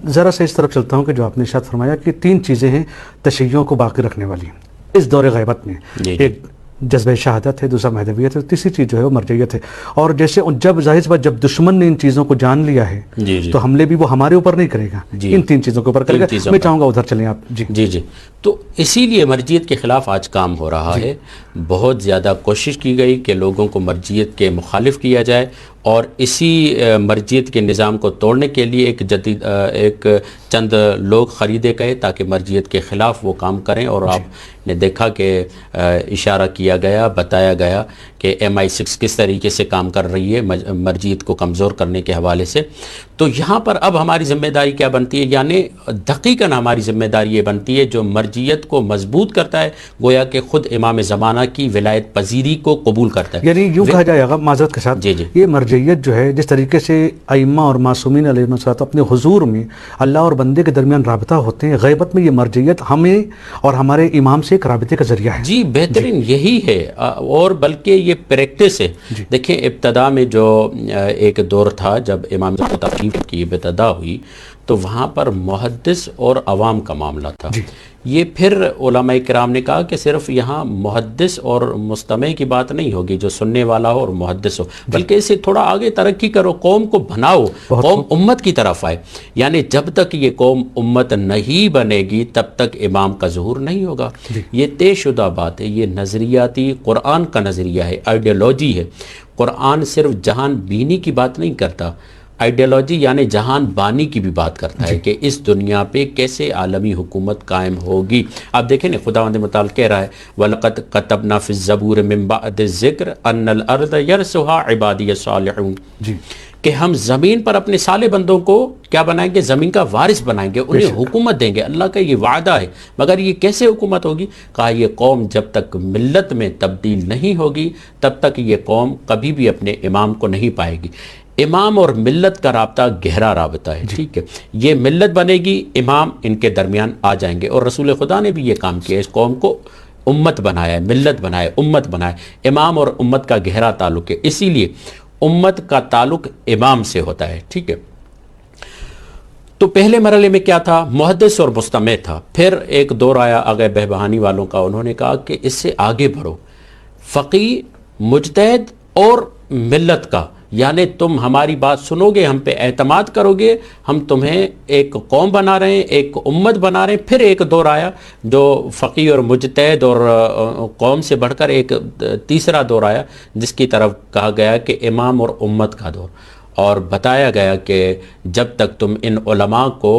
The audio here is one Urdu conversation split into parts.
ذرا سے اس طرف چلتا ہوں کہ جو آپ نے ارشاد فرمایا کہ 3 چیزیں ہیں تشیعوں کو باقی رکھنے والی اس دور غیبت میں. ایک جذبہ شہادت ہے، دوسرا مہدویت ہے، تیسری چیز جو ہے وہ مرجعیت ہے. اور جیسے جب ظاہر سی بات جب دشمن نے ان چیزوں کو جان لیا ہے تو حملے بھی وہ ہمارے اوپر نہیں کرے گا، ان 3 چیزوں کے اوپر کرے گا. میں چاہوں گا ادھر چلیں آپ. جی تو اسی لیے مرجعیت کے خلاف آج کام ہو رہا ہے. بہت زیادہ کوشش کی گئی کہ لوگوں کو مرجعیت کے مخالف کیا جائے، اور اسی مرجعیت کے نظام کو توڑنے کے لیے ایک چند لوگ خریدے گئے تاکہ مرجعیت کے خلاف وہ کام کریں. اور آپ نے دیکھا کہ اشارہ کیا گیا، بتایا گیا کہ MI6 کس طریقے سے کام کر رہی ہے مرجعیت کو کمزور کرنے کے حوالے سے. تو یہاں پر اب ہماری ذمہ داری کیا بنتی ہے؟ یعنی دقیقاً ہماری ذمہ داری یہ بنتی ہے جو مرجعیت کو مضبوط کرتا ہے، گویا کہ خود امام زمانہ کی ولایت پذیری کو قبول کرتا ہے. یعنی یوں کہا جائے گا معذرت کے ساتھ، یہ مرجعیت جو ہے جس طریقے سے ائمہ اور معصومین علیہ السلام اپنے حضور میں اللہ اور بندے کے درمیان رابطہ ہوتے ہیں، غیبت میں یہ مرجعیت ہمیں اور ہمارے امام سے ایک رابطے کا ذریعہ ہے. جی بہترین یہی ہے، اور بلکہ یہ پریکٹس ہے. دیکھیں ابتدا میں جو ایک دور تھا جب امام تقریب کی ابتدا ہوئی تو وہاں پر محدث اور عوام کا معاملہ تھا. یہ پھر علماء کرام نے کہا کہ صرف یہاں محدث اور مستمع کی بات نہیں ہوگی جو سننے والا ہو اور محدث ہو، بلکہ اسے تھوڑا آگے ترقی کرو، قوم کو بناؤ، قوم امت کی طرف آئے. یعنی جب تک یہ قوم امت نہیں بنے گی تب تک امام کا ظہور نہیں ہوگا. یہ طے شدہ بات ہے، یہ نظریاتی قرآن کا نظریہ ہے، آئیڈیالوجی ہے. قرآن صرف جہان بینی کی بات نہیں کرتا، آئیڈیالوجی یعنی جہان بانی کی بھی بات کرتا ہے کہ اس دنیا پہ کیسے عالمی حکومت قائم ہوگی. آپ دیکھیں نا خداوند متعال کہہ رہا ہے وَلَقَدْ كَتَبْنَا فِي الزَّبُورِ مِن بَعْدِ الذِّكْرِ أَنَّ الْأَرْضَ يَرِثُهَا عِبَادِيَ الصَّالِحُونَ، کہ ہم زمین پر اپنے صالح بندوں کو کیا بنائیں گے؟ زمین کا وارث بنائیں گے، انہیں حکومت دیں گے. اللہ کا یہ وعدہ ہے. مگر یہ کیسے حکومت ہوگی؟ کہا یہ قوم جب تک ملت میں تبدیل نہیں ہوگی تب تک یہ قوم کبھی بھی اپنے امام کو نہیں پائے گی. امام اور ملت کا رابطہ گہرا رابطہ ہے. ٹھیک ہے، یہ ملت بنے گی، امام ان کے درمیان آ جائیں گے. اور رسول خدا نے بھی یہ کام کیا، اس قوم کو امت بنایا ہے، ملت بنایا، امت بنایا. امام اور امت کا گہرا تعلق ہے، اسی لیے امت کا تعلق امام سے ہوتا ہے. ٹھیک ہے، تو پہلے مرحلے میں کیا تھا؟ محدث اور مستمع تھا. پھر ایک دور آیا آگے بہبہانی والوں کا، انہوں نے کہا کہ اس سے آگے بڑھو، فقیہ، مجتہد اور ملت کا. یعنی تم ہماری بات سنو گے، ہم پہ اعتماد کرو گے، ہم تمہیں ایک قوم بنا رہے ہیں، ایک امت بنا رہے ہیں. پھر ایک دور آیا جو فقیہ اور مجتہد اور قوم سے بڑھ کر ایک تیسرا دور آیا جس کی طرف کہا گیا کہ امام اور امت کا دور. اور بتایا گیا کہ جب تک تم ان علماء کو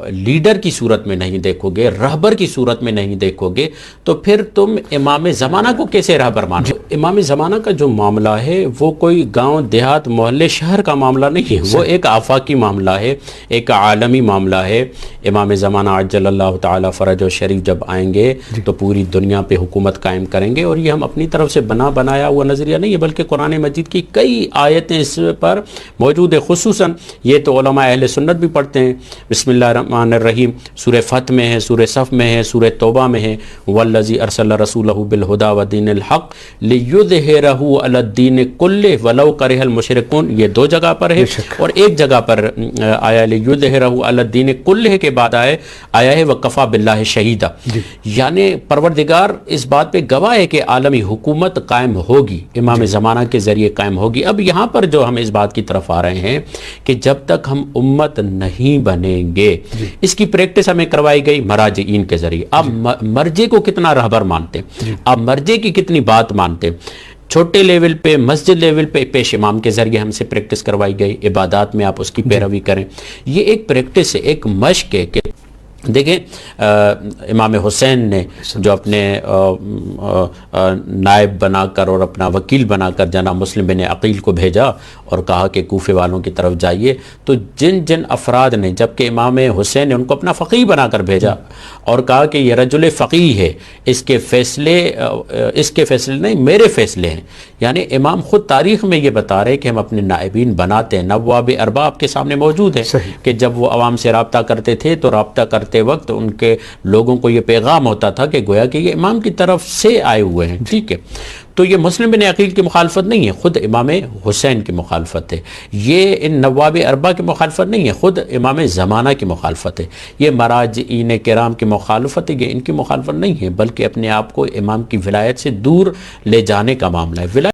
لیڈر کی صورت میں نہیں دیکھو گے، رہبر کی صورت میں نہیں دیکھو گے، تو پھر تم امام زمانہ کو کیسے رہبر مانو؟ امام زمانہ کا جو معاملہ ہے وہ کوئی گاؤں دیہات محلے شہر کا معاملہ نہیں ہے، وہ ایک آفاقی معاملہ ہے، ایک عالمی معاملہ ہے. امام زمانہ عجل اللہ تعالی فرج و شریف جب آئیں گے تو پوری دنیا پہ حکومت قائم کریں گے. اور یہ ہم اپنی طرف سے بنایا ہوا نظریہ نہیں ہے، بلکہ قرآن مجید کی کئی آیتیں اس پر موجود ہے. خصوصاً یہ تو علماء اہل سنت بھی پڑھتے ہیں. بسم اللہ الرحمن الرحیم سورہ فتح میں ہے، سورہ صف میں ہے، سورہ توبہ میں ہے والذی ارسل رسولہ بالہدی ودین الحق لیظہرہ علی الدین کلہ ولو کرہ المشرکون. یہ 2 جگہ پر ہے. اور ایک جگہ پر آیا لیظہرہ علی الدین کلہ کے بعد آیا ہے وکفی باللہ شہیدا. یعنی پروردگار اس بات پہ گواہ ہے کہ عالمی حکومت قائم ہوگی، امام زمانہ کے ذریعے قائم ہوگی. اب یہاں پر جو ہم اس بات کی طرف آ رہے ہیں کہ جب تک ہم امت نہیں بنیں گے، اس کی پریکٹس ہمیں کروائی گئی مراجعین کے ذریعے. اب مرجع کو کتنا رہبر مانتے ہیں، اب مرجع کی کتنی بات مانتے ہیں. چھوٹے لیول پہ، مسجد لیول پہ پیش امام کے ذریعے ہم سے پریکٹس کروائی گئی، عبادات میں آپ اس کی پیروی کریں. یہ ایک پریکٹس ہے، ایک مشق ہے. کہ دیکھیں امام حسین نے جو اپنے نائب بنا کر اور اپنا وکیل بنا کر جناب مسلم بن عقیل کو بھیجا اور کہا کہ کوفے والوں کی طرف جائیے، تو جن افراد نے، جبکہ امام حسین نے ان کو اپنا فقیہ بنا کر بھیجا اور کہا کہ یہ رجل فقیہ ہے، اس کے فیصلے نہیں میرے فیصلے ہیں. یعنی امام خود تاریخ میں یہ بتا رہے کہ ہم اپنے نائبین بناتے ہیں. نواب ارباب کے سامنے موجود ہے کہ جب وہ عوام سے رابطہ کرتے تھے تو رابطہ کرتے کرتے وقت ان کے لوگوں کو یہ پیغام ہوتا تھا کہ گویا کہ یہ امام کی طرف سے آئے ہوئے ہیں، ٹھیک ہے. تو یہ مسلم بن عقیل کی مخالفت نہیں ہے، خود امام حسین کی مخالفت ہے. یہ ان نواب اربع کی مخالفت نہیں ہے، خود امام زمانہ کی مخالفت ہے. یہ مراجعین کرام کی مخالفت ہے، یہ ان کی مخالفت نہیں ہے، بلکہ اپنے آپ کو امام کی ولایت سے دور لے جانے کا معاملہ ہے.